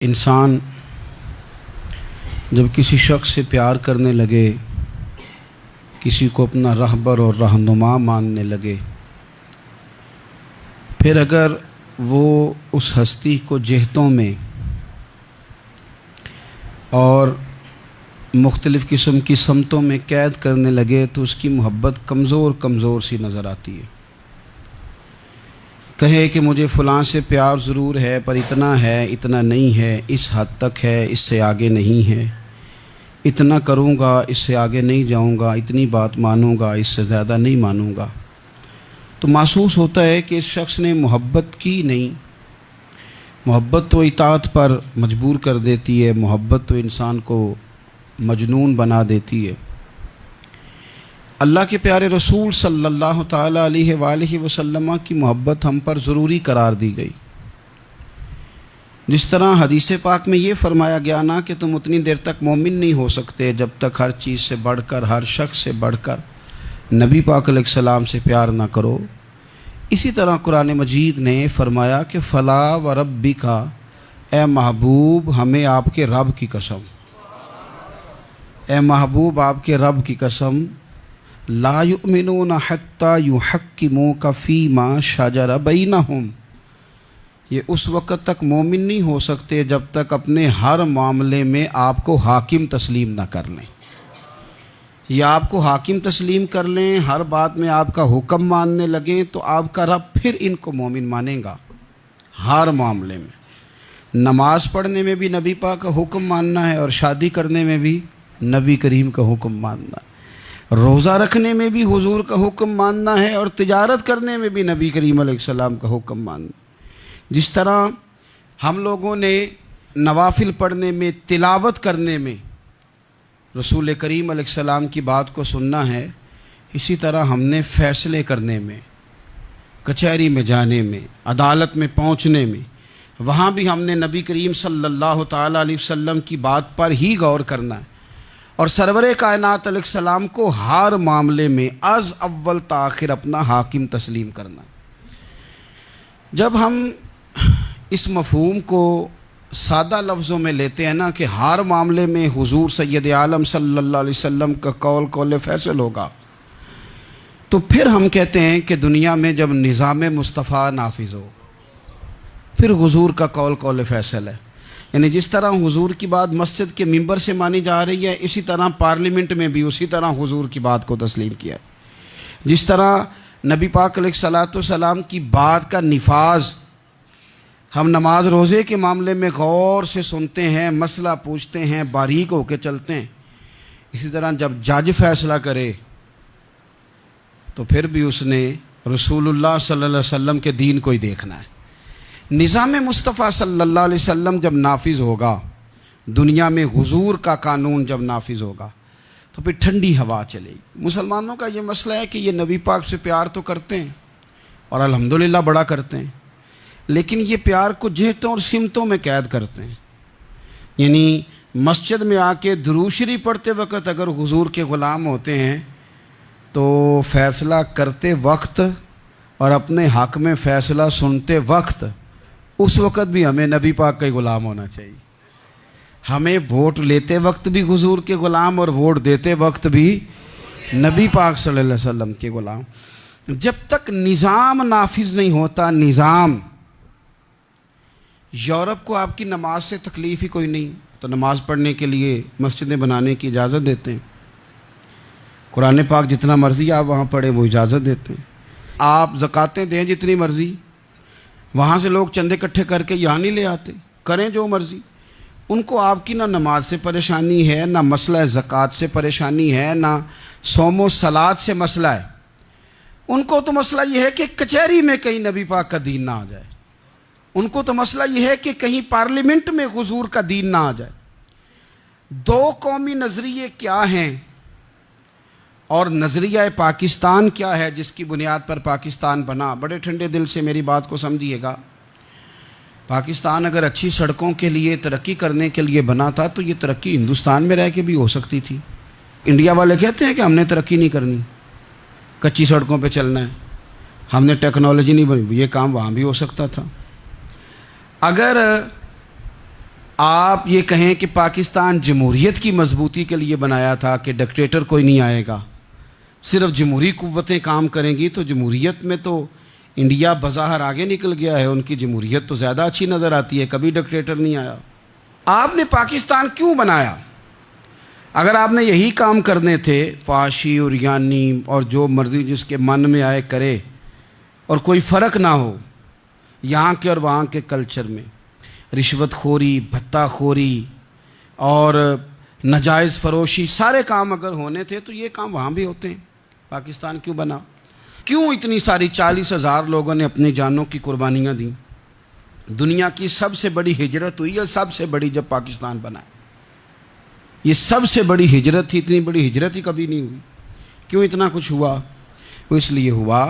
انسان جب کسی شخص سے پیار کرنے لگے، کسی کو اپنا رہبر اور رہنما ماننے لگے، پھر اگر وہ اس ہستی کو جہتوں میں اور مختلف قسم کی سمتوں میں قید کرنے لگے تو اس کی محبت کمزور سی نظر آتی ہے۔ کہے کہ مجھے فلاں سے پیار ضرور ہے، پر اتنا ہے، اتنا نہیں ہے، اس حد تک ہے، اس سے آگے نہیں ہے، اتنا کروں گا، اس سے آگے نہیں جاؤں گا، اتنی بات مانوں گا، اس سے زیادہ نہیں مانوں گا، تو محسوس ہوتا ہے کہ اس شخص نے محبت کی نہیں۔ محبت تو اطاعت پر مجبور کر دیتی ہے، محبت تو انسان کو مجنون بنا دیتی ہے۔ اللہ کے پیارے رسول صلی اللہ تعالیٰ علیہ وآلہ وسلم کی محبت ہم پر ضروری قرار دی گئی۔ جس طرح حدیث پاک میں یہ فرمایا گیا نا کہ تم اتنی دیر تک مومن نہیں ہو سکتے جب تک ہر چیز سے بڑھ کر، ہر شخص سے بڑھ کر نبی پاک علیہ السلام سے پیار نہ کرو، اسی طرح قرآن مجید نے فرمایا کہ فلا و ربک، اے محبوب ہمیں آپ کے رب کی قسم، اے محبوب آپ کے رب کی قسم، لا یؤمنون حتی یحکموک فیما شجر بینہم، یہ اس وقت تک مومن نہیں ہو سکتے جب تک اپنے ہر معاملے میں آپ کو حاکم تسلیم نہ کر لیں۔ یا آپ کو حاکم تسلیم کر لیں، ہر بات میں آپ کا حکم ماننے لگیں تو آپ کا رب پھر ان کو مومن مانے گا۔ ہر معاملے میں، نماز پڑھنے میں بھی نبی پاک کا حکم ماننا ہے، اور شادی کرنے میں بھی نبی کریم کا حکم ماننا ہے، روزہ رکھنے میں بھی حضور کا حکم ماننا ہے، اور تجارت کرنے میں بھی نبی کریم علیہ السلام کا حکم ماننا ہے۔ جس طرح ہم لوگوں نے نوافل پڑھنے میں، تلاوت کرنے میں رسول کریم علیہ السلام کی بات کو سننا ہے، اسی طرح ہم نے فیصلے کرنے میں، کچہری میں جانے میں، عدالت میں پہنچنے میں، وہاں بھی ہم نے نبی کریم صلی اللہ تعالیٰ علیہ وسلم کی بات پر ہی غور کرنا ہے، اور سرور کائنات علیہ السلام کو ہر معاملے میں از اول تاخر اپنا حاکم تسلیم کرنا ہے۔ جب ہم اس مفہوم کو سادہ لفظوں میں لیتے ہیں نا کہ ہر معاملے میں حضور سید عالم صلی اللہ علیہ وسلم کا قول فیصل ہوگا، تو پھر ہم کہتے ہیں کہ دنیا میں جب نظام مصطفیٰ نافذ ہو پھر حضور کا قول فیصل ہے۔ یعنی جس طرح حضور کی بات مسجد کے ممبر سے مانی جا رہی ہے، اسی طرح پارلیمنٹ میں بھی اسی طرح حضور کی بات کو تسلیم کیا ہے۔ جس طرح نبی پاک علیہ الصلاۃ والسلام کی بات کا نفاذ ہم نماز روزے کے معاملے میں غور سے سنتے ہیں، مسئلہ پوچھتے ہیں، باریک ہو کے چلتے ہیں، اسی طرح جب جج فیصلہ کرے تو پھر بھی اس نے رسول اللہ صلی اللہ علیہ وسلم کے دین کو ہی دیکھنا ہے۔ نظام مصطفیٰ صلی اللہ علیہ وسلم جب نافذ ہوگا، دنیا میں حضور کا قانون جب نافذ ہوگا تو پھر ٹھنڈی ہوا چلے گی۔ مسلمانوں کا یہ مسئلہ ہے کہ یہ نبی پاک سے پیار تو کرتے ہیں اور الحمدللہ بڑا کرتے ہیں، لیکن یہ پیار کو جہتوں اور سمتوں میں قید کرتے ہیں۔ یعنی مسجد میں آ کے درود شریف پڑھتے وقت اگر حضور کے غلام ہوتے ہیں تو فیصلہ کرتے وقت اور اپنے حق میں فیصلہ سنتے وقت، اس وقت بھی ہمیں نبی پاک کا ہی غلام ہونا چاہیے۔ ہمیں ووٹ لیتے وقت بھی حضور کے غلام، اور ووٹ دیتے وقت بھی نبی پاک صلی اللہ علیہ وسلم کے غلام۔ جب تک نظام نافذ نہیں ہوتا، نظام، یورپ کو آپ کی نماز سے تکلیف ہی کوئی نہیں، تو نماز پڑھنے کے لیے مسجدیں بنانے کی اجازت دیتے ہیں، قرآن پاک جتنا مرضی آپ وہاں پڑھیں وہ اجازت دیتے ہیں، آپ زکاتیں دیں جتنی مرضی، وہاں سے لوگ چندے اکٹھے کر کے یہاں نہیں لے آتے، کریں جو مرضی۔ ان کو آپ کی نہ نماز سے پریشانی ہے، نہ مسئلہ زکوٰۃ سے پریشانی ہے، نہ صوم و صلات سے مسئلہ ہے۔ ان کو تو مسئلہ یہ ہے کہ کچہری میں کہیں نبی پاک کا دین نہ آ جائے، ان کو تو مسئلہ یہ ہے کہ کہیں پارلیمنٹ میں حضور کا دین نہ آ جائے۔ دو قومی نظریے کیا ہیں اور نظریہ پاکستان کیا ہے جس کی بنیاد پر پاکستان بنا؟ بڑے ٹھنڈے دل سے میری بات کو سمجھیے گا۔ پاکستان اگر اچھی سڑکوں کے لیے، ترقی کرنے کے لیے بنا تھا تو یہ ترقی ہندوستان میں رہ کے بھی ہو سکتی تھی۔ انڈیا والے کہتے ہیں کہ ہم نے ترقی نہیں کرنی، کچی سڑکوں پہ چلنا ہے، ہم نے ٹیکنالوجی نہیں بنی، یہ کام وہاں بھی ہو سکتا تھا۔ اگر آپ یہ کہیں کہ پاکستان جمہوریت کی مضبوطی کے لیے بنایا تھا کہ ڈکٹیٹر کوئی نہیں آئے گا، صرف جمہوری قوتیں کام کریں گی، تو جمہوریت میں تو انڈیا بظاہر آگے نکل گیا ہے، ان کی جمہوریت تو زیادہ اچھی نظر آتی ہے، کبھی ڈکٹیٹر نہیں آیا۔ آپ نے پاکستان کیوں بنایا؟ اگر آپ نے یہی کام کرنے تھے، فحاشی اور یانی اور جو مرضی جس کے من میں آئے کرے، اور کوئی فرق نہ ہو یہاں کے اور وہاں کے کلچر میں، رشوت خوری، بھتہ خوری اور ناجائز فروشی، سارے کام اگر ہونے تھے تو یہ کام وہاں بھی ہوتے ہیں۔ پاکستان کیوں بنا؟ کیوں اتنی ساری 40,000 لوگوں نے اپنی جانوں کی قربانیاں دیں؟ دنیا کی سب سے بڑی ہجرت ہوئی ہے، سب سے بڑی، جب پاکستان بنا۔ یہ سب سے بڑی ہجرت تھی، اتنی بڑی ہجرت ہی کبھی نہیں ہوئی۔ کیوں اتنا کچھ ہوا؟ وہ اس لیے ہوا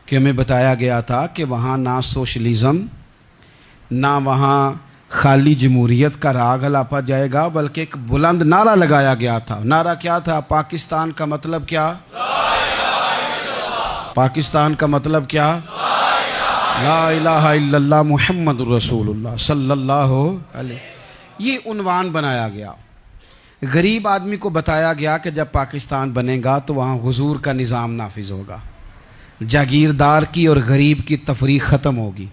کہ ہمیں بتایا گیا تھا کہ وہاں نہ سوشلزم، نہ وہاں خالی جمہوریت کا راگ الاپا جائے گا، بلکہ ایک بلند نعرہ لگایا گیا تھا۔ نعرہ کیا تھا؟ پاکستان کا مطلب کیا؟ پاکستان کا مطلب کیا؟ لا الہ الا اللہ محمد رسول اللہ صلی اللہ علیہ۔ یہ عنوان بنایا گیا۔ غریب آدمی کو بتایا گیا کہ جب پاکستان بنے گا تو وہاں حضور کا نظام نافذ ہوگا، جاگیردار کی اور غریب کی تفریق ختم ہوگی۔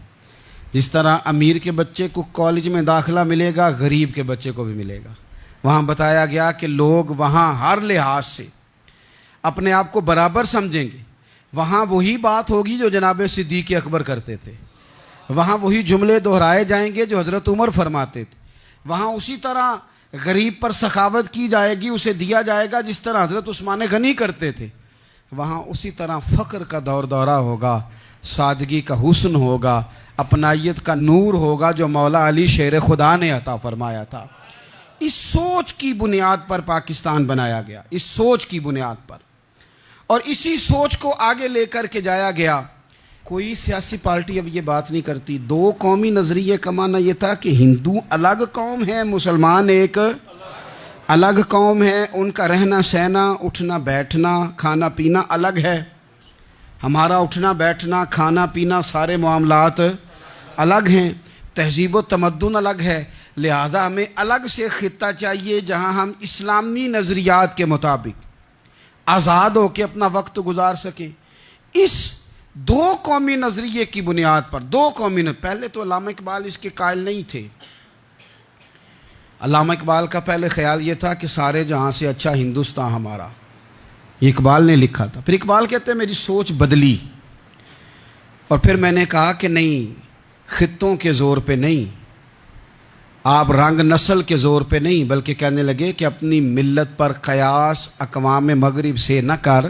جس طرح امیر کے بچے کو کالج میں داخلہ ملے گا، غریب کے بچے کو بھی ملے گا۔ وہاں بتایا گیا کہ لوگ وہاں ہر لحاظ سے اپنے آپ کو برابر سمجھیں گے۔ وہاں وہی بات ہوگی جو جناب صدیق اکبر کرتے تھے، وہاں وہی جملے دہرائے جائیں گے جو حضرت عمر فرماتے تھے، وہاں اسی طرح غریب پر سخاوت کی جائے گی، اسے دیا جائے گا جس طرح حضرت عثمان غنی کرتے تھے، وہاں اسی طرح فقر کا دور دورہ ہوگا، سادگی کا حسن ہوگا، اپنائیت کا نور ہوگا جو مولا علی شیر خدا نے عطا فرمایا تھا۔ اس سوچ کی بنیاد پر پاکستان بنایا گیا، اس سوچ کی بنیاد پر، اور اسی سوچ کو آگے لے کر کے جایا گیا۔ کوئی سیاسی پارٹی اب یہ بات نہیں کرتی۔ دو قومی نظریے کا معنی یہ تھا کہ ہندو الگ قوم ہے، مسلمان ایک الگ قوم ہے، ان کا رہنا سہنا، اٹھنا بیٹھنا، کھانا پینا الگ ہے، ہمارا اٹھنا بیٹھنا، کھانا پینا، سارے معاملات الگ ہیں، تہذیب و تمدن الگ ہے، لہذا ہمیں الگ سے خطہ چاہیے جہاں ہم اسلامی نظریات کے مطابق آزاد ہو کے اپنا وقت گزار سکیں۔ اس دو قومی نظریے کی بنیاد پر، پہلے تو علامہ اقبال اس کے قائل نہیں تھے۔ علامہ اقبال کا پہلے خیال یہ تھا کہ سارے جہاں سے اچھا ہندوستان ہمارا، یہ اقبال نے لکھا تھا۔ پھر اقبال کہتے ہیں میری سوچ بدلی، اور پھر میں نے کہا کہ نہیں، خطوں کے زور پہ نہیں، آپ رنگ نسل کے زور پہ نہیں، بلکہ کہنے لگے کہ اپنی ملت پر قیاس اقوام مغرب سے نہ کر،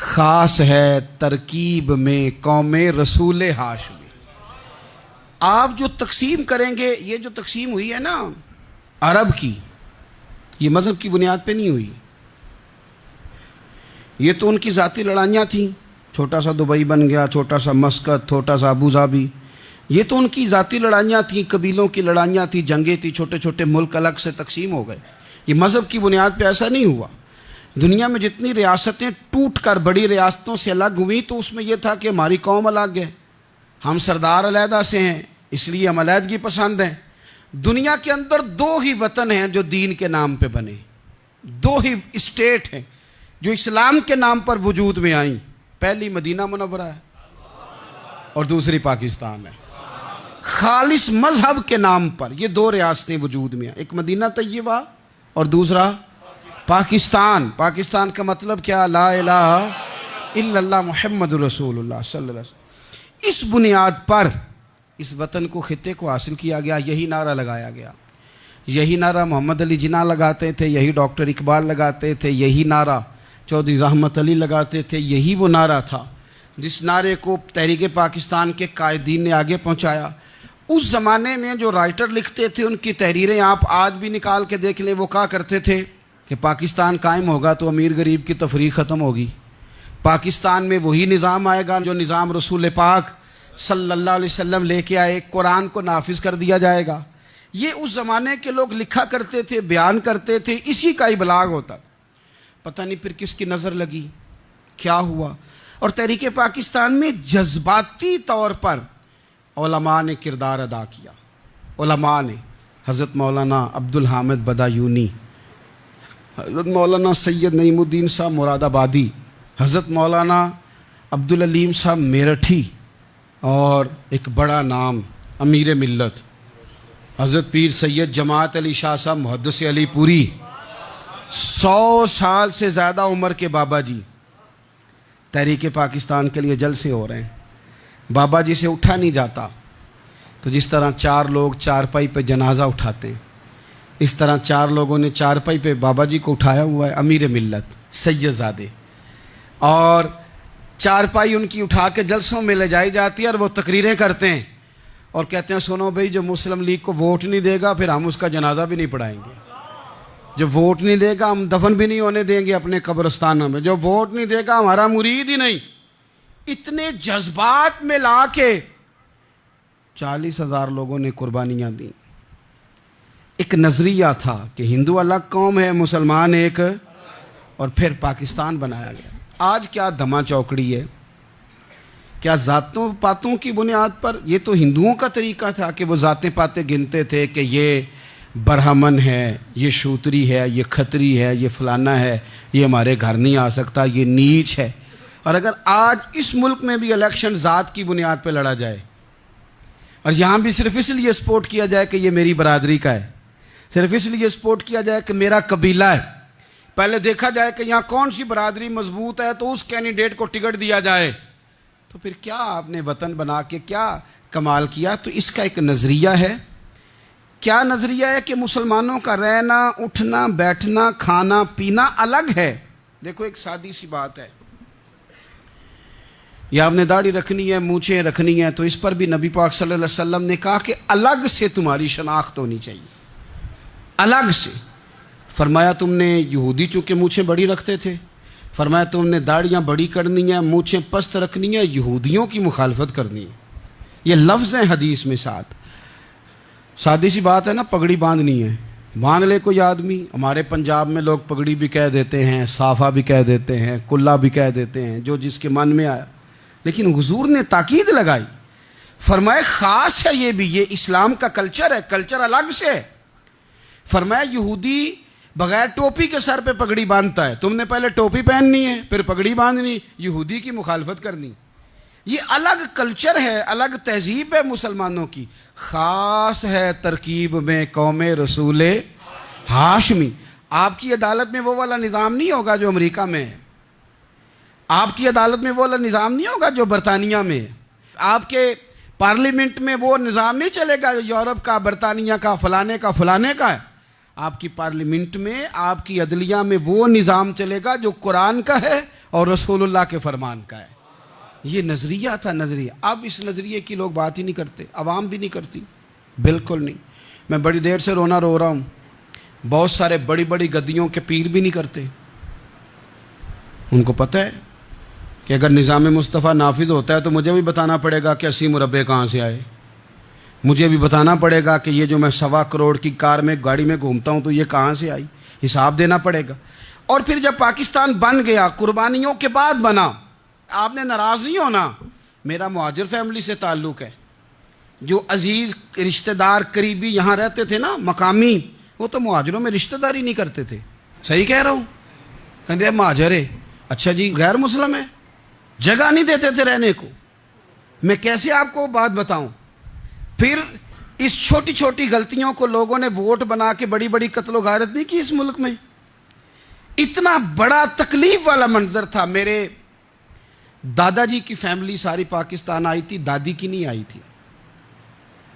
خاص ہے ترکیب میں قوم رسول ہاشمی۔ آپ جو تقسیم کریں گے، یہ جو تقسیم ہوئی ہے نا عرب کی، یہ مذہب کی بنیاد پہ نہیں ہوئی، یہ تو ان کی ذاتی لڑائیاں تھیں، چھوٹا سا دبئی بن گیا، چھوٹا سا مسقط، چھوٹا سا ابو ظبی، یہ تو ان کی ذاتی لڑائیاں تھیں، قبیلوں کی لڑائیاں تھیں، جنگیں تھیں، چھوٹے چھوٹے ملک الگ سے تقسیم ہو گئے۔ یہ مذہب کی بنیاد پہ ایسا نہیں ہوا۔ دنیا میں جتنی ریاستیں ٹوٹ کر بڑی ریاستوں سے الگ ہوئیں تو اس میں یہ تھا کہ ہماری قوم الگ ہے، ہم سردار علیحدہ سے ہیں، اس لیے ہم علیحدگی پسند ہیں۔ دنیا کے اندر دو ہی وطن ہیں جو دین کے نام پہ بنے، دو ہی اسٹیٹ ہیں جو اسلام کے نام پر وجود میں آئیں، پہلی مدینہ منورہ ہے اور دوسری پاکستان ہے۔ خالص مذہب کے نام پر یہ دو ریاستیں وجود میں ہیں، ایک مدینہ طیبہ اور دوسرا پاکستان۔ پاکستان کا مطلب کیا؟ لا الہ الا اللہ محمد رسول اللہ صلی اللہ علیہ وسلم۔ اس بنیاد پر اس وطن کو، خطے کو حاصل کیا گیا، یہی نعرہ لگایا گیا، یہی نعرہ محمد علی جناح لگاتے تھے، یہی ڈاکٹر اقبال لگاتے تھے، یہی نعرہ چودھری رحمت علی لگاتے تھے، یہی وہ نعرہ تھا جس نعرے کو تحریک پاکستان کے قائدین نے آگے پہنچایا۔ اس زمانے میں جو رائٹر لکھتے تھے ان کی تحریریں آپ آج بھی نکال کے دیکھ لیں، وہ کہا کرتے تھے کہ پاکستان قائم ہوگا تو امیر غریب کی تفریق ختم ہوگی، پاکستان میں وہی نظام آئے گا جو نظام رسول پاک صلی اللہ علیہ وسلم لے کے آئے، قرآن کو نافذ کر دیا جائے گا۔ یہ اس زمانے کے لوگ لکھا کرتے تھے، بیان کرتے تھے، اسی کا ابلاغ ہوتا تھا۔ پتہ نہیں پھر کس کی نظر لگی، کیا ہوا، اور تحریک پاکستان میں جذباتی طور پر علماء نے کردار ادا کیا۔ علماء نے، حضرت مولانا عبدالحامد بدایونی، حضرت مولانا سید نعیم الدین صاحب مراد آبادی، حضرت مولانا عبدالعلیم صاحب میرٹھی، اور ایک بڑا نام امیر ملت حضرت پیر سید جماعت علی شاہ صاحب محدث علی پوری، 100 سال سے زیادہ عمر کے بابا جی تحریک پاکستان کے لیے جلسے ہو رہے ہیں۔ بابا جی سے اٹھا نہیں جاتا، تو جس طرح 4 لوگ چارپائی پہ جنازہ اٹھاتے ہیں، اس طرح 4 لوگوں نے چارپائی پہ بابا جی کو اٹھایا ہوا ہے، امیر ملت سید زادے، اور چارپائی ان کی اٹھا کے جلسوں میں لے جائی جاتی ہے، اور وہ تقریریں کرتے ہیں اور کہتے ہیں سنو بھائی، جو مسلم لیگ کو ووٹ نہیں دے گا پھر ہم اس کا جنازہ بھی نہیں پڑھائیں گے، جو ووٹ نہیں دے گا ہم دفن بھی نہیں ہونے دیں گے اپنے قبرستانوں میں، جو ووٹ نہیں دے گا ہمارا مرید ہی نہیں۔ اتنے جذبات میں لا کے 40,000 لوگوں نے قربانیاں دیں۔ ایک نظریہ تھا کہ ہندو الگ قوم ہے، مسلمان ایک، اور پھر پاکستان بنایا گیا۔ آج کیا دھما چوکڑی ہے، کیا ذاتوں پاتوں کی بنیاد پر؟ یہ تو ہندوؤں کا طریقہ تھا کہ وہ ذاتیں پاتیں گنتے تھے کہ یہ برہمن ہے، یہ شوتری ہے، یہ کھتری ہے، یہ فلانا ہے، یہ ہمارے گھر نہیں آ سکتا، یہ نیچ ہے۔ اور اگر آج اس ملک میں بھی الیکشن ذات کی بنیاد پہ لڑا جائے، اور یہاں بھی صرف اس لیے سپورٹ کیا جائے کہ یہ میری برادری کا ہے، صرف اس لیے سپورٹ کیا جائے کہ میرا قبیلہ ہے، پہلے دیکھا جائے کہ یہاں کون سی برادری مضبوط ہے تو اس کینڈیڈیٹ کو ٹکٹ دیا جائے، تو پھر کیا آپ نے وطن بنا کے کیا کمال کیا؟ تو اس کا ایک نظریہ ہے۔ کیا نظریہ ہے؟ کہ مسلمانوں کا رہنا، اٹھنا، بیٹھنا، کھانا پینا الگ ہے۔ دیکھو ایک سادی سی بات ہے، یا آپ نے داڑھی رکھنی ہے، مونچھیں رکھنی ہے، تو اس پر بھی نبی پاک صلی اللہ علیہ وسلم نے کہا کہ الگ سے تمہاری شناخت ہونی چاہیے، الگ سے۔ فرمایا تم نے یہودی چونکہ مونچھیں بڑی رکھتے تھے، فرمایا تم نے داڑیاں بڑی کرنی ہیں، مونچھیں پست رکھنی ہیں، یہودیوں کی مخالفت کرنی ہے۔ یہ لفظ ہیں حدیث میں ساتھ۔ سادی سی بات ہے نا، پگڑی باندھنی ہے، باندھ لے کوئی آدمی۔ ہمارے پنجاب میں لوگ پگڑی بھی کہہ دیتے ہیں، صافہ بھی کہہ دیتے ہیں، کلہ بھی کہہ دیتے ہیں، جو جس کے من میں آیا۔ لیکن حضور نے تاکید لگائی، فرمایا خاص ہے یہ بھی، یہ اسلام کا کلچر ہے، کلچر الگ سے ہے۔ فرمایا یہودی بغیر ٹوپی کے سر پہ پگڑی باندھتا ہے، تم نے پہلے ٹوپی پہننی ہے پھر پگڑی باندھنی، یہودی کی مخالفت کرنی۔ یہ الگ کلچر ہے، الگ تہذیب ہے مسلمانوں کی، خاص ہے ترکیب میں قوم رسول ہاشمی۔ آپ کی عدالت میں وہ والا نظام نہیں ہوگا جو امریکہ میں ہے، آپ کی عدالت میں وہ والا نظام نہیں ہوگا جو برطانیہ میں ہے، آپ کے پارلیمنٹ میں وہ نظام نہیں چلے گا جو یورپ کا، برطانیہ کا، فلانے کا ہے۔ آپ کی پارلیمنٹ میں، آپ کی عدلیہ میں وہ نظام چلے گا جو قرآن کا ہے اور رسول اللہ کے فرمان کا ہے۔ یہ نظریہ تھا، نظریہ۔ اب اس نظریے کی لوگ بات ہی نہیں کرتے، عوام بھی نہیں کرتی، بالکل نہیں۔ میں بڑی دیر سے رو رہا ہوں، بہت سارے بڑی بڑی گدیوں کے پیر بھی نہیں کرتے۔ ان کو پتہ ہے کہ اگر نظام مصطفیٰ نافذ ہوتا ہے تو مجھے بھی بتانا پڑے گا کہ 80 مربع کہاں سے آئے، مجھے بھی بتانا پڑے گا کہ یہ جو میں 1.25 کروڑ کی کار میں گاڑی میں گھومتا ہوں تو یہ کہاں سے آئی، حساب دینا پڑے گا۔ اور پھر جب پاکستان بن گیا، قربانیوں کے بعد بنا، آپ نے ناراض نہیں ہونا، میرا مہاجر فیملی سے تعلق ہے، جو عزیز رشتہ دار قریبی یہاں رہتے تھے نا، مقامی، وہ تو مہاجروں میں رشتہ داری نہیں کرتے تھے۔ صحیح کہہ رہا ہوں؟ کہتے مہاجر ہے، اچھا جی غیر مسلم ہے، جگہ نہیں دیتے تھے رہنے کو۔ میں کیسے آپ کو بات بتاؤں؟ پھر اس چھوٹی چھوٹی غلطیوں کو لوگوں نے ووٹ بنا کے بڑی بڑی قتل و غارت نہیں کی اس ملک میں۔ اتنا بڑا تکلیف والا منظر تھا۔ میرے دادا جی کی فیملی ساری پاکستان آئی تھی، دادی کی نہیں آئی تھی۔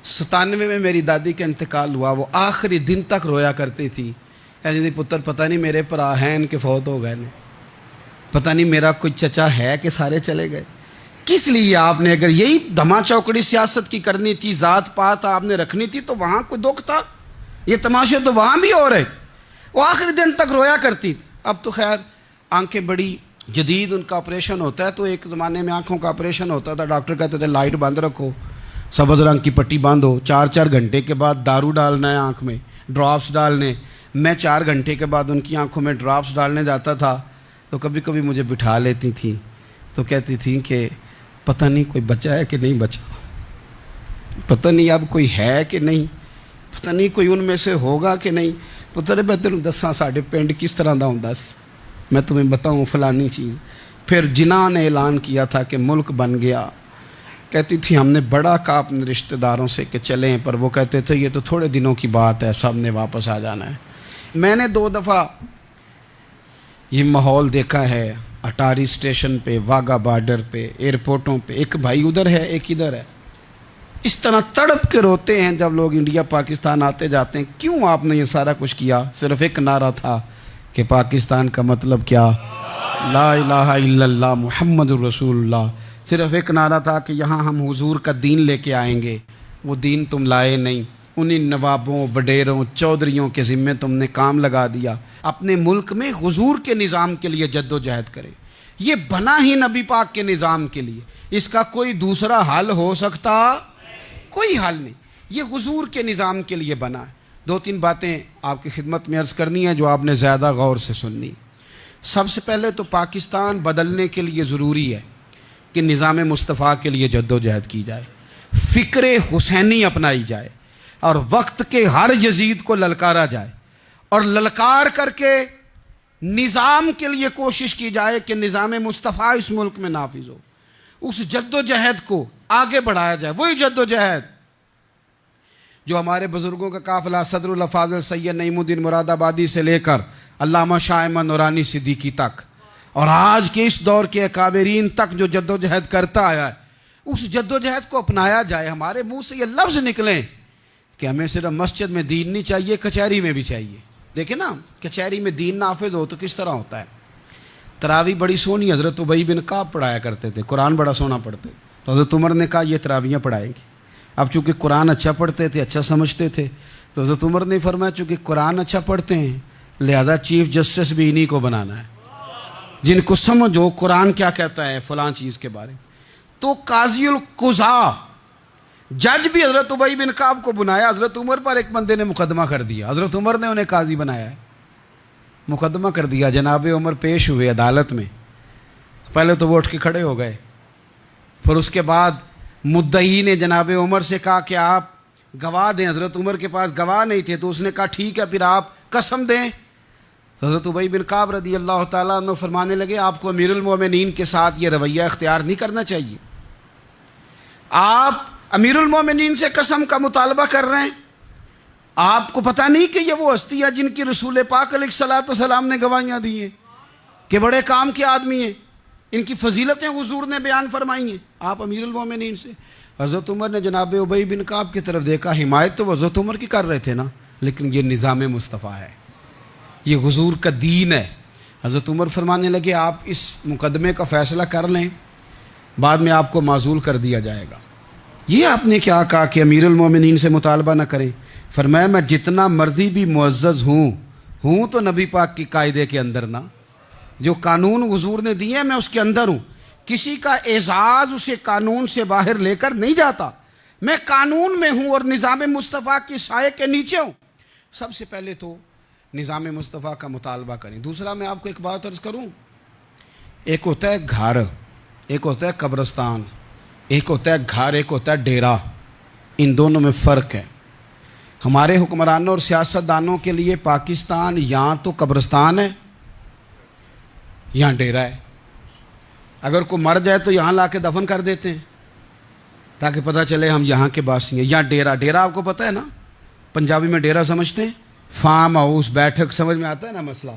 97 میں میری دادی کا انتقال ہوا، وہ آخری دن تک رویا کرتی تھی، ایسے پتر پتہ نہیں میرے پرا ہیں ان کے فوت ہو گئے، پتہ نہیں میرا کوئی چچا ہے کہ سارے چلے گئے۔ کس لیے آپ نے، اگر یہی دھما چوکڑی سیاست کی کرنی تھی، ذات پات آپ نے رکھنی تھی، تو وہاں کوئی دکھ تھا؟ یہ تماشے تو وہاں بھی ہو رہے۔ وہ آخری دن تک رویا کرتی تھی۔ اب تو خیر آنکھیں بڑی جدید، ان کا آپریشن ہوتا ہے، تو ایک زمانے میں آنکھوں کا آپریشن ہوتا تھا، ڈاکٹر کہتے تھے لائٹ بند رکھو، سبز رنگ کی پٹی باندھو، 4 گھنٹے کے بعد دارو ڈالنا ہے آنکھ میں، ڈراپس ڈالنے۔ میں 4 گھنٹے کے بعد ان کی آنکھوں میں ڈراپس ڈالنے جاتا تھا، تو کبھی کبھی مجھے بٹھا لیتی تھیں، تو کہتی تھیں کہ پتہ نہیں کوئی بچا ہے کہ نہیں بچا، پتہ نہیں اب کوئی ہے کہ نہیں، پتہ نہیں کوئی ان میں سے ہوگا کہ نہیں. پتر میں تینوں دساں ساڈے پنڈ کس طرح دا ہوندا سی, میں تمہیں بتاؤں فلانی چیز. پھر جناح نے اعلان کیا تھا کہ ملک بن گیا. کہتی تھی ہم نے بڑا کہا اپنے رشتہ داروں سے کہ چلیں, پر وہ کہتے تھے یہ تو تھوڑے دنوں کی بات ہے, سب نے واپس آ جانا ہے. میں نے 2 دفعہ یہ ماحول دیکھا ہے اٹاری اسٹیشن پہ, واگا بارڈر پہ, ایئرپورٹوں پہ. ایک بھائی ادھر ہے, ایک ادھر ہے. اس طرح تڑپ کے روتے ہیں جب لوگ انڈیا پاکستان آتے جاتے ہیں. کیوں آپ نے یہ سارا کچھ کیا؟ صرف ایک نعرہ تھا کہ پاکستان کا مطلب کیا؟ لا الہ الا اللہ محمد رسول اللہ. صرف ایک نعرہ تھا کہ یہاں ہم حضور کا دین لے کے آئیں گے. وہ دین تم لائے نہیں. انہی نوابوں, وڈیروں, چودھریوں کے ذمے تم نے کام لگا دیا. اپنے ملک میں حضور کے نظام کے لیے جد و جہد کریں. یہ بنا ہی نبی پاک کے نظام کے لیے. اس کا کوئی دوسرا حل ہو سکتا؟ کوئی حل نہیں. یہ حضور کے نظام کے لیے بنا ہے. 2-3 باتیں آپ کی خدمت میں عرض کرنی ہے جو آپ نے زیادہ غور سے سننی. سب سے پہلے تو پاکستان بدلنے کے لیے ضروری ہے کہ نظام مصطفیٰ کے لیے جد و جہد کی جائے, فکر حسینی اپنائی جائے, اور وقت کے ہر یزید کو للکارا جائے, اور للکار کر کے نظام کے لیے کوشش کی جائے کہ نظام مصطفیٰ اس ملک میں نافذ ہو. اس جد و جہد کو آگے بڑھایا جائے. وہی جد و جہد جو ہمارے بزرگوں کا قافلہ صدر الافاضل سید نعیم الدین مراد آبادی سے لے کر علامہ شاہ احمد نورانی صدیقی تک, اور آج کے اس دور کے اکابرین تک جو جد و جہد کرتا آیا ہے, اس جد و جہد کو اپنایا جائے. ہمارے منہ سے یہ لفظ نکلیں کہ ہمیں صرف مسجد میں دین نہیں چاہیے, کچہری میں بھی چاہیے. دیکھیں نا, کچہری میں دین نافذ ہو تو کس طرح ہوتا ہے. تراویح بڑی سونی حضرت ابی بن کعب پڑھایا کرتے تھے, قرآن بڑا سونا پڑھتے تھے. تو حضرت عمر نے کہا یہ تراویحیں پڑھائیں گے. اب چونکہ قرآن اچھا پڑھتے تھے, اچھا سمجھتے تھے, تو حضرت عمر نے فرمایا چونکہ قرآن اچھا پڑھتے ہیں لہذا چیف جسٹس بھی انہی کو بنانا ہے, جن کو سمجھ ہو قرآن کیا کہتا ہے فلاں چیز کے بارے میں. تو قاضی القضاء جج بھی حضرت ابی بن کعب کو بنایا. حضرت عمر پر ایک بندے نے مقدمہ کر دیا, حضرت عمر نے انہیں قاضی بنایا ہے, مقدمہ کر دیا. جناب عمر پیش ہوئے عدالت میں. پہلے تو وہ اٹھ کے کھڑے ہو گئے, پھر اس کے بعد مدعی نے جناب عمر سے کہا کہ آپ گواہ دیں. حضرت عمر کے پاس گواہ نہیں تھے, تو اس نے کہا ٹھیک ہے پھر آپ قسم دیں. تو حضرت ابی بن کعب رضی اللہ تعالیٰ عنہ فرمانے لگے آپ کو امیر المومنین کے ساتھ یہ رویہ اختیار نہیں کرنا چاہیے. آپ امیر المومنین سے قسم کا مطالبہ کر رہے ہیں, آپ کو پتہ نہیں کہ یہ وہ ہستی ہے جن کی رسول پاک علیہ الصلوۃ والسلام نے گواہیاں دی ہیں کہ بڑے کام کے آدمی ہیں, ان کی فضیلتیں حضور نے بیان فرمائی ہیں. آپ امیر المومنین سے. حضرت عمر نے جناب ابی بن کعب کی طرف دیکھا. حمایت تو حضرت عمر کی کر رہے تھے نا, لیکن یہ نظام مصطفیٰ ہے, یہ حضور کا دین ہے. حضرت عمر فرمانے لگے آپ اس مقدمے کا فیصلہ کر لیں, بعد میں آپ کو معزول کر دیا جائے گا. یہ آپ نے کیا کہا کہ امیر المومنین سے مطالبہ نہ کریں؟ فرمایا میں جتنا مرضی بھی معزز ہوں تو نبی پاک کی قاعدے کے اندر نا, جو قانون حضور نے دیے میں اس کے اندر ہوں. کسی کا اعزاز اسے قانون سے باہر لے کر نہیں جاتا. میں قانون میں ہوں اور نظام مصطفیٰ کی سائے کے نیچے ہوں. سب سے پہلے تو نظام مصطفیٰ کا مطالبہ کریں. دوسرا میں آپ کو ایک بات عرض کروں, ایک ہوتا ہے گھر, ایک ہوتا ہے قبرستان. ایک ہوتا ہے گھر, ایک ہوتا ہے ڈیرا. ان دونوں میں فرق ہے. ہمارے حکمرانوں اور سیاستدانوں کے لیے پاکستان یہاں تو قبرستان ہے, یہاں ڈیرا ہے. اگر کوئی مر جائے تو یہاں لا کے دفن کر دیتے ہیں تاکہ پتہ چلے ہم یہاں کے باسی ہیں. یہاں ڈیرا, ڈیرا آپ کو پتہ ہے نا, پنجابی میں ڈیرا سمجھتے ہیں, فارم ہاؤس, بیٹھک, سمجھ میں آتا ہے نا مسئلہ.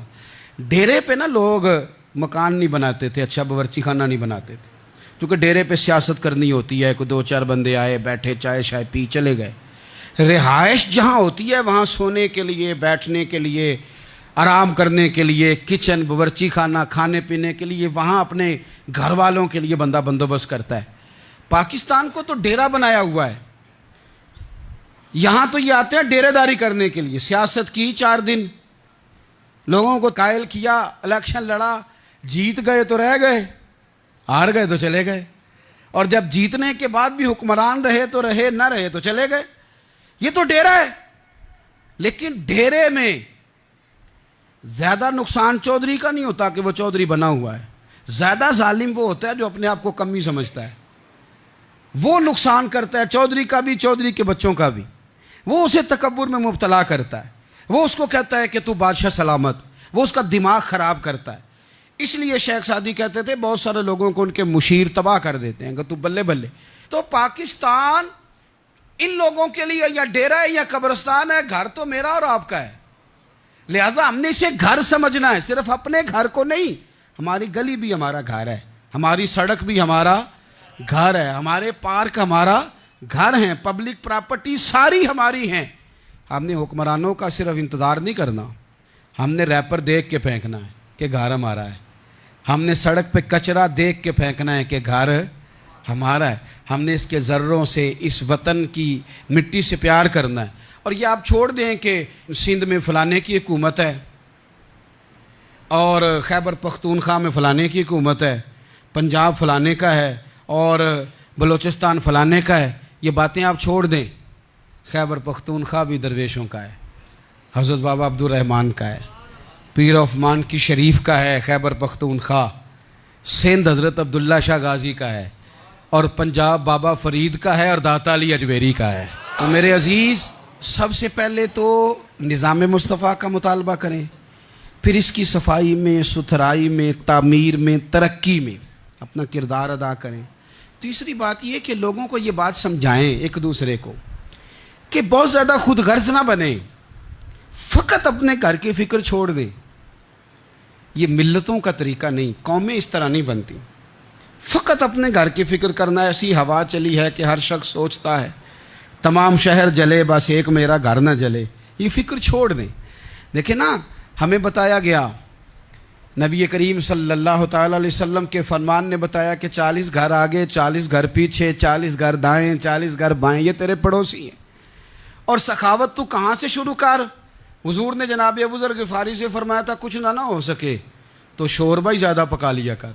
ڈیرے پہ نا لوگ مکان نہیں بناتے تھے, اچھا باورچی خانہ نہیں بناتے تھے, کیونکہ ڈیرے پہ سیاست کرنی ہوتی ہے. کوئی 2-4 بندے آئے, بیٹھے, چائے شائے پی, چلے گئے. رہائش جہاں ہوتی ہے وہاں سونے کے لیے, بیٹھنے کے لیے, آرام کرنے کے لیے, کچن, باورچی خانہ, کھانے پینے کے لیے, وہاں اپنے گھر والوں کے لیے بندہ بندوبست کرتا ہے. پاکستان کو تو ڈیرا بنایا ہوا ہے. یہاں تو یہ آتے ہیں ڈیرے داری کرنے کے لیے. سیاست کی 4 دن, لوگوں کو قائل کیا, الیکشن لڑا, جیت گئے تو رہ گئے, ہار گئے تو چلے گئے, اور جب جیتنے کے بعد بھی حکمران رہے تو رہے, نہ رہے تو چلے گئے. یہ تو ڈیرا ہے. لیکن ڈیرے میں زیادہ نقصان چودھری کا نہیں ہوتا کہ وہ چودھری بنا ہوا ہے. زیادہ ظالم وہ ہوتا ہے جو اپنے آپ کو کمی سمجھتا ہے, وہ نقصان کرتا ہے, چودھری کا بھی, چودھری کے بچوں کا بھی. وہ اسے تکبر میں مبتلا کرتا ہے، وہ اس کو کہتا ہے کہ تو بادشاہ سلامت، وہ اس کا دماغ خراب کرتا ہے۔ اس لیے شیخ سعدی کہتے تھے بہت سارے لوگوں کو ان کے مشیر تباہ کر دیتے ہیں کہ تو بلے بلے۔ تو پاکستان ان لوگوں کے لیے یا ڈیرا ہے یا قبرستان ہے، گھر تو میرا اور آپ کا ہے، لہذا ہم نے اسے گھر سمجھنا ہے، صرف اپنے گھر کو نہیں۔ ہماری گلی بھی ہمارا گھر ہے، ہماری سڑک بھی ہمارا گھر ہے، ہمارے پارک ہمارا گھر ہیں، پبلک پراپرٹی ساری ہماری ہیں۔ ہم نے حکمرانوں کا صرف انتظار نہیں کرنا، ہم نے ریپر دیکھ کے پھینکنا ہے کہ گھر ہمارا ہے، ہم نے سڑک پہ کچرا دیکھ کے پھینکنا ہے کہ گھر ہمارا ہے، ہم نے اس کے ذروں سے، اس وطن کی مٹی سے پیار کرنا ہے۔ اور یہ آپ چھوڑ دیں کہ سندھ میں فلانے کی حکومت ہے اور خیبر پختونخوا میں فلانے کی حکومت ہے، پنجاب فلانے کا ہے اور بلوچستان فلانے کا ہے، یہ باتیں آپ چھوڑ دیں۔ خیبر پختونخوا بھی درویشوں کا ہے، حضرت بابا عبدالرحمن کا ہے، پیر آف مان کی شریف کا ہے خیبر پختونخوا، سندھ حضرت عبداللہ شاہ غازی کا ہے، اور پنجاب بابا فرید کا ہے اور داتا علی اجمیری کا ہے۔ تو میرے عزیز، سب سے پہلے تو نظام مصطفیٰ کا مطالبہ کریں، پھر اس کی صفائی میں، ستھرائی میں، تعمیر میں، ترقی میں اپنا کردار ادا کریں۔ تیسری بات یہ کہ لوگوں کو یہ بات سمجھائیں ایک دوسرے کو کہ بہت زیادہ خود غرض نہ بنیں، فقط اپنے گھر کی فکر چھوڑ دیں۔ یہ ملتوں کا طریقہ نہیں، قومیں اس طرح نہیں بنتی۔ فقط اپنے گھر کی فکر کرنا، ایسی ہوا چلی ہے کہ ہر شخص سوچتا ہے تمام شہر جلے بس ایک میرا گھر نہ جلے۔ یہ فکر چھوڑ دیں۔ دیکھیں نا، ہمیں بتایا گیا، نبی کریم صلی اللہ تعالیٰ علیہ وسلم کے فرمان نے بتایا کہ 40 گھر آگے، 40 گھر پیچھے، 40 گھر دائیں، 40 گھر بائیں، یہ تیرے پڑوسی ہیں۔ اور سخاوت تو کہاں سے شروع کر؟ حضور نے جناب ابو ذر غفاری سے فرمایا تھا کچھ نہ ہو سکے تو شوربہ ہی زیادہ پکا لیا کر،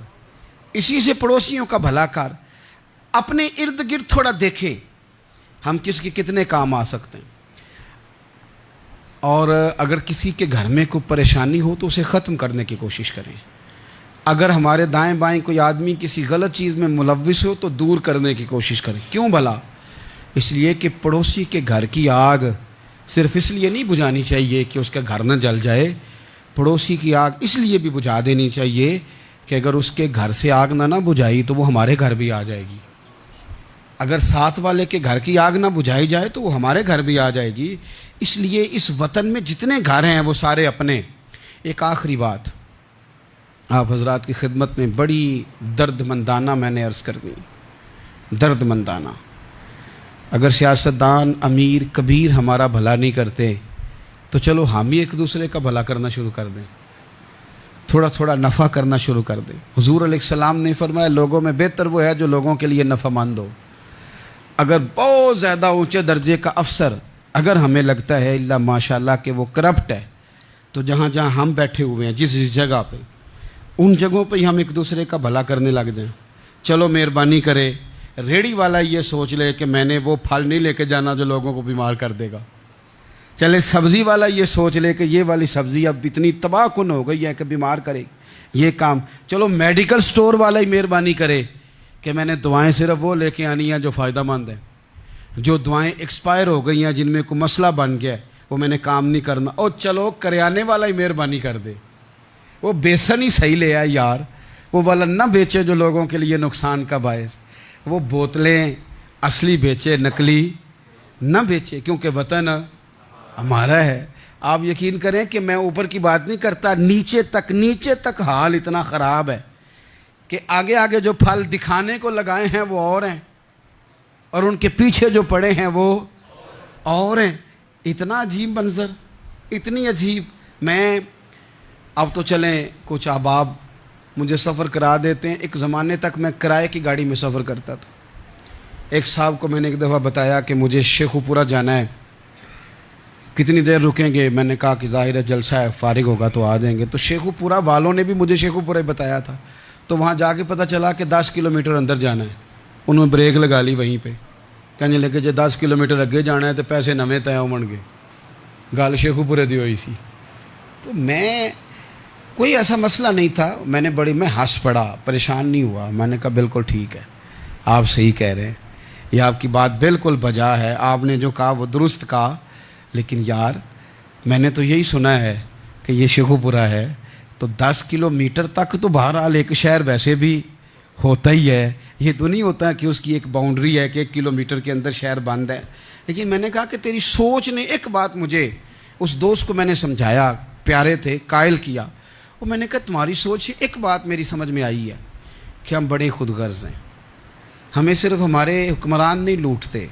اسی سے پڑوسیوں کا بھلا کر۔ اپنے ارد گرد تھوڑا دیکھیں ہم کس کے کتنے کام آ سکتے ہیں، اور اگر کسی کے گھر میں کوئی پریشانی ہو تو اسے ختم کرنے کی کوشش کریں۔ اگر ہمارے دائیں بائیں کوئی آدمی کسی غلط چیز میں ملوث ہو تو دور کرنے کی کوشش کریں۔ کیوں بھلا؟ اس لیے کہ پڑوسی کے گھر کی آگ صرف اس لیے نہیں بجھانی چاہیے کہ اس کا گھر نہ جل جائے، پڑوسی کی آگ اس لیے بھی بجھا دینی چاہیے کہ اگر اس کے گھر سے آگ نہ بجھائی تو وہ ہمارے گھر بھی آ جائے گی، اگر ساتھ والے کے گھر کی آگ نہ بجھائی جائے تو وہ ہمارے گھر بھی آ جائے گی۔ اس لیے اس وطن میں جتنے گھر ہیں وہ سارے اپنے۔ ایک آخری بات آپ حضرات کی خدمت میں بڑی درد مندانہ میں نے عرض کر دی، درد مندانہ۔ اگر سیاستدان امیر کبیر ہمارا بھلا نہیں کرتے تو چلو ہم ہی ایک دوسرے کا بھلا کرنا شروع کر دیں، تھوڑا تھوڑا نفع کرنا شروع کر دیں۔ حضور علیہ السلام نے فرمایا لوگوں میں بہتر وہ ہے جو لوگوں کے لیے نفع مند ہو۔ اگر بہت زیادہ اونچے درجے کا افسر اگر ہمیں لگتا ہے اللہ ماشاءاللہ کہ وہ کرپٹ ہے، تو جہاں جہاں ہم بیٹھے ہوئے ہیں جس جگہ پہ، ان جگہوں پہ ہی ہم ایک دوسرے کا بھلا کرنے لگ جائیں۔ چلو مہربانی کرے ریڑھی والا یہ سوچ لے کہ میں نے وہ پھل نہیں لے کے جانا جو لوگوں کو بیمار کر دے گا، چلے سبزی والا یہ سوچ لے کہ یہ والی سبزی اب اتنی تباہ کن ہو گئی ہے کہ بیمار کرے گی، یہ کام۔ چلو میڈیکل سٹور والا ہی مہربانی کرے کہ میں نے دعائیں صرف وہ لے کے آنی ہیں جو فائدہ مند ہیں، جو دعائیں ایکسپائر ہو گئی ہیں جن میں کوئی مسئلہ بن گیا ہے وہ میں نے کام نہیں کرنا۔ اور چلو کریانے والا ہی مہربانی کر دے، وہ بیسن ہی صحیح لے آئے یار، وہ والا نہ بیچے جو لوگوں کے لیے نقصان کا باعث، وہ بوتلیں اصلی بیچے نقلی نہ بیچے، کیونکہ وطن ہمارا ہے۔ آپ یقین کریں کہ میں اوپر کی بات نہیں کرتا، نیچے تک حال اتنا خراب ہے کہ آگے آگے جو پھل دکھانے کو لگائے ہیں وہ اور ہیں، اور ان کے پیچھے جو پڑے ہیں وہ اور ہیں۔ اتنا عجیب منظر، اتنی عجیب۔ میں اب تو چلیں کچھ احباب مجھے سفر کرا دیتے ہیں، ایک زمانے تک میں کرائے کی گاڑی میں سفر کرتا تھا۔ ایک صاحب کو میں نے ایک دفعہ بتایا کہ مجھے شیخو پورہ جانا ہے، کتنی دیر رکیں گے؟ میں نے کہا کہ ظاہر ہے جلسہ ہے، فارغ ہوگا تو آ جائیں گے۔ تو شیخو پورہ والوں نے بھی مجھے شیخو پورہ بتایا تھا، تو وہاں جا کے پتہ چلا کہ 10 کلومیٹر اندر جانا ہے۔ انہوں نے بریک لگا لی وہیں پہ، کہنے لگے جی 10 کلومیٹر اگے جانا ہے تو پیسے نویں طے ہون گے، گل شیخو پورے دی ہوئی سی۔ تو میں کوئی ایسا مسئلہ نہیں تھا، میں ہنس پڑا، پریشان نہیں ہوا۔ میں نے کہا بالکل ٹھیک ہے، آپ صحیح کہہ رہے ہیں۔ یہ آپ کی بات بالکل بجا ہے، آپ نے جو کہا وہ درست کہا، لیکن یار میں نے تو یہی سنا ہے کہ یہ شیخو پورہ ہے، تو 10 کلومیٹر تک تو بہرحال ایک شہر ویسے بھی ہوتا ہی ہے، یہ تو نہیں ہوتا کہ اس کی ایک باؤنڈری ہے کہ 1 کلومیٹر کے اندر شہر بند ہے۔ لیکن میں نے کہا کہ تیری سوچ نے ایک بات مجھے، اس دوست کو میں نے سمجھایا، پیارے تھے، قائل کیا، اور میں نے کہا تمہاری سوچ سے ایک بات میری سمجھ میں آئی ہے کہ ہم بڑے خود غرض ہیں، ہمیں صرف ہمارے حکمران نہیں لوٹتے،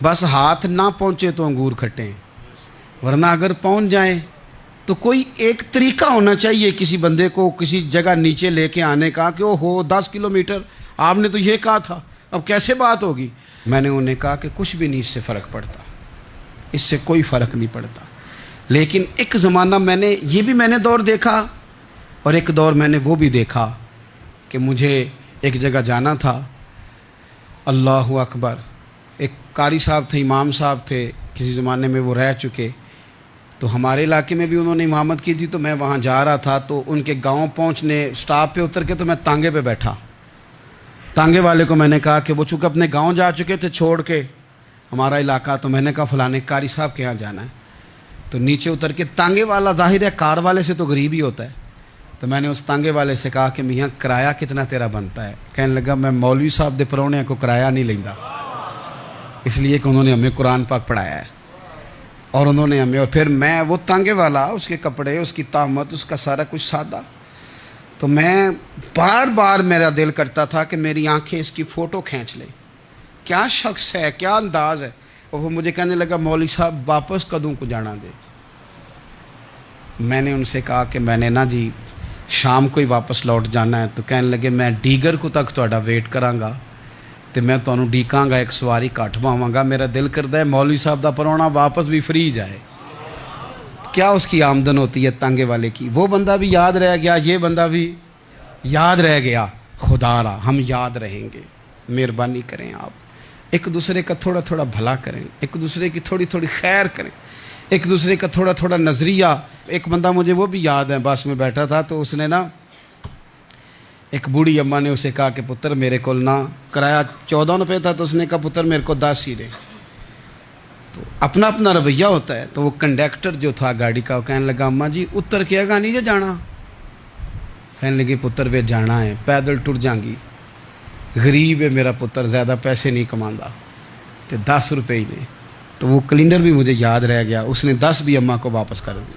بس ہاتھ نہ پہنچے تو انگور کھٹے ہیں، ورنہ اگر پہنچ جائیں تو کوئی ایک طریقہ ہونا چاہیے کسی بندے کو کسی جگہ نیچے لے کے آنے کا کہ او ہو 10 کلومیٹر آپ نے تو یہ کہا تھا، اب کیسے بات ہوگی؟ میں نے انہیں کہا کہ کچھ بھی نہیں اس سے فرق پڑتا، اس سے کوئی فرق نہیں پڑتا، لیکن ایک زمانہ میں نے دور دیکھا، اور ایک دور میں نے وہ بھی دیکھا کہ مجھے ایک جگہ جانا تھا، اللہ اکبر، ایک قاری صاحب تھے، امام صاحب تھے، کسی زمانے میں وہ رہ چکے، تو ہمارے علاقے میں بھی انہوں نے امامت کی تھی، تو میں وہاں جا رہا تھا، تو ان کے گاؤں پہنچنے سٹاپ پہ اتر کے تو میں تانگے پہ بیٹھا، تانگے والے کو میں نے کہا کہ وہ چونکہ اپنے گاؤں جا چکے تھے چھوڑ کے ہمارا علاقہ، تو میں نے کہا فلانے قاری صاحب کے یہاں جانا ہے، تو نیچے اتر کے تانگے والا ظاہر ہے کار والے سے تو غریب ہی ہوتا ہے، تو میں نے اس تانگے والے سے کہا کہ میاں کرایہ کتنا تیرا بنتا ہے؟ کہنے لگا میں مولوی صاحب دے پرونے کو کرایہ نہیں لیندا، اس لیے کہ انہوں نے ہمیں قرآن پاک پڑھایا ہے، اور انہوں نے ہمیں، اور پھر میں وہ تانگے والا، اس کے کپڑے، اس کی طامت، اس کا سارا کچھ سادہ، تو میں بار بار میرا دل کرتا تھا کہ میری آنکھیں اس کی فوٹو کھینچ لیں، کیا شخص ہے، کیا انداز ہے، اور وہ مجھے کہنے لگا مولوی صاحب واپس کدوں کو جانا دے؟ میں نے ان سے کہا کہ میں نے نا جی شام کو ہی واپس لوٹ جانا ہے، تو کہنے لگے میں ڈیگر کو تک تہاڈا ویٹ کراں گا، تو میں تمہیں ڈیکاں گا، ایک سواری کٹ پاواں گا، میرا دل کردا ہے مولوی صاحب دا پرونا واپس بھی فری جائے، کیا اس کی آمدن ہوتی ہے تانگے والے کی۔ وہ بندہ بھی یاد رہ گیا، یہ بندہ بھی یاد رہ گیا، خدا را ہم یاد رہیں گے، مہربانی کریں آپ ایک دوسرے کا تھوڑا تھوڑا بھلا کریں، ایک دوسرے کی تھوڑی تھوڑی خیر کریں، ایک دوسرے کا تھوڑا تھوڑا نظریہ۔ ایک بندہ مجھے وہ بھی یاد ہے، بس میں بیٹھا تھا تو اس نے نا، ایک بوڑھی اماں نے اسے کہا کہ پتر میرے کو نا کرایہ 14 روپے تھا، تو اس نے کہا پتر میرے کو 10 ہی دے، تو اپنا اپنا رویہ ہوتا ہے، تو وہ کنڈکٹر جو تھا گاڑی کا، وہ کہنے لگا اماں جی اتر کے گا نہیں جے جانا؟ کہنے لگی پتر وے جانا ہے، پیدل ٹر جائیں گی، غریب ہے میرا پتر، زیادہ پیسے نہیں کماندا، تو 10 روپے ہی نے۔ تو وہ کلینڈر بھی مجھے یاد رہ گیا، اس نے 10 بھی اماں کو واپس کر دی،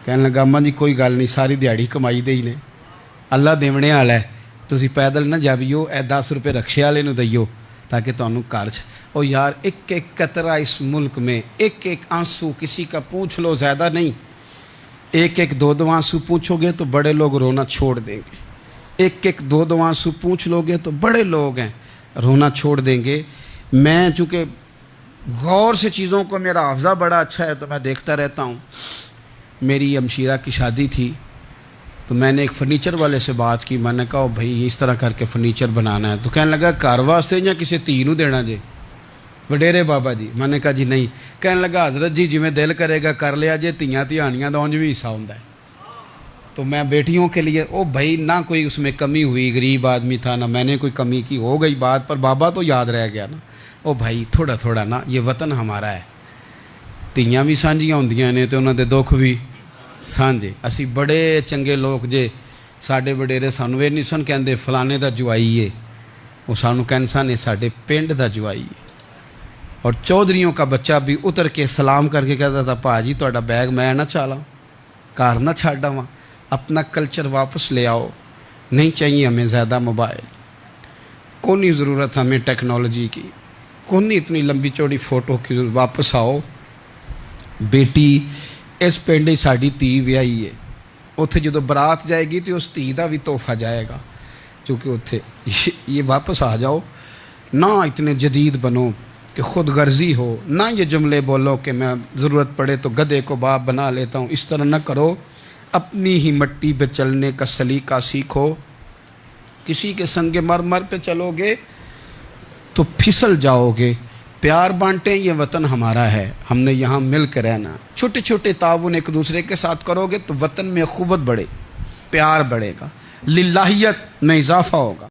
کہنے لگا اماں جی کوئی گل نہیں، ساری دیہڑی کمائی دے ہی نے، اللہ دیونے والا ہے، تسی پیدل نہ جاویو، اے 10 روپے رکشے والے نوں دئیو تاکہ تانوں گھر چ۔ او یار ایک ایک قطرہ اس ملک میں، ایک ایک آنسو کسی کا پوچھ لو، زیادہ نہیں، ایک ایک 2 آنسو پوچھو گے تو بڑے لوگ رونا چھوڑ دیں گے، ایک ایک 2 آنسو پوچھ لو گے تو بڑے لوگ ہیں رونا چھوڑ دیں گے۔ میں چونکہ غور سے چیزوں کو، میرا حافظہ بڑا اچھا ہے تو میں دیکھتا رہتا ہوں۔ میری ہمشیرہ کی شادی تھی تو میں نے ایک فرنیچر والے سے بات کی، میں نے کہا بھائی اس طرح کر کے فرنیچر بنانا ہے، تو کہنے لگا گھر واسطے یا کسی تھی نوں دینا جے؟ وڈیرے بابا جی۔ میں نے کہا جی نہیں۔ کہنے لگا حضرت جی جویں دل کرے گا کر لیا جے، تیاں تہاڑیاں دا اونج بھی حصہ ہوندا ہے، تو میں بیٹیوں کے لیے، او بھائی نہ کوئی اس میں کمی ہوئی، غریب آدمی تھا نہ میں نے کوئی کمی کی، ہو گئی بات، پر بابا تو یاد رہ گیا نا۔ او بھائی تھوڑا تھوڑا نا، یہ وطن ہمارا ہے، تیاں بھی سانجیاں ہوندیاں نے تے انہاں دے دکھ بھی سانجے۔ اسی بڑے چنگے لوگ جے، ساڈے وڈیرے سانوں اے نہیں سن کہندے فلانے دا جوائی ہے، وہ سانوں کہن سن اے ساڈے پنڈ دا جوائی ہے۔ اور چودھریوں کا بچہ بھی اتر کے سلام کر کے کہتا تھا پاجی تہاڈا بیگ میں نہ چالاں، گھر نہ چھڈ آواں، اپنا کلچر واپس لے آؤ، نہیں چاہیے ہمیں زیادہ موبائل، کونی ضرورت ہمیں ٹیکنالوجی کی، کونی اتنی لمبی چوڑی فوٹو کی، واپس آؤ۔ بیٹی اس پنڈ ہی ساڈی تھی ویائی ہے، اتھے جدو برات جائے گی تو اس تھی دا بھی تحفہ جائے گا، کیونکہ اتھے یہ واپس آ جاؤ، نہ اتنے جدید بنو کہ خود غرضی ہو، نہ یہ جملے بولو کہ میں ضرورت پڑے تو گدھے کو باپ بنا لیتا ہوں، اس طرح نہ کرو، اپنی ہی مٹی پہ چلنے کا سلیقہ سیکھو۔ کسی کے سنگ مرمر پہ چلو گے تو پھسل جاؤ گے۔ پیار بانٹیں، یہ وطن ہمارا ہے، ہم نے یہاں مل کے رہنا، چھوٹے چھوٹے تعاون ایک دوسرے کے ساتھ کرو گے تو وطن میں اخوت بڑھے، پیار بڑھے گا، للہیت میں اضافہ ہوگا۔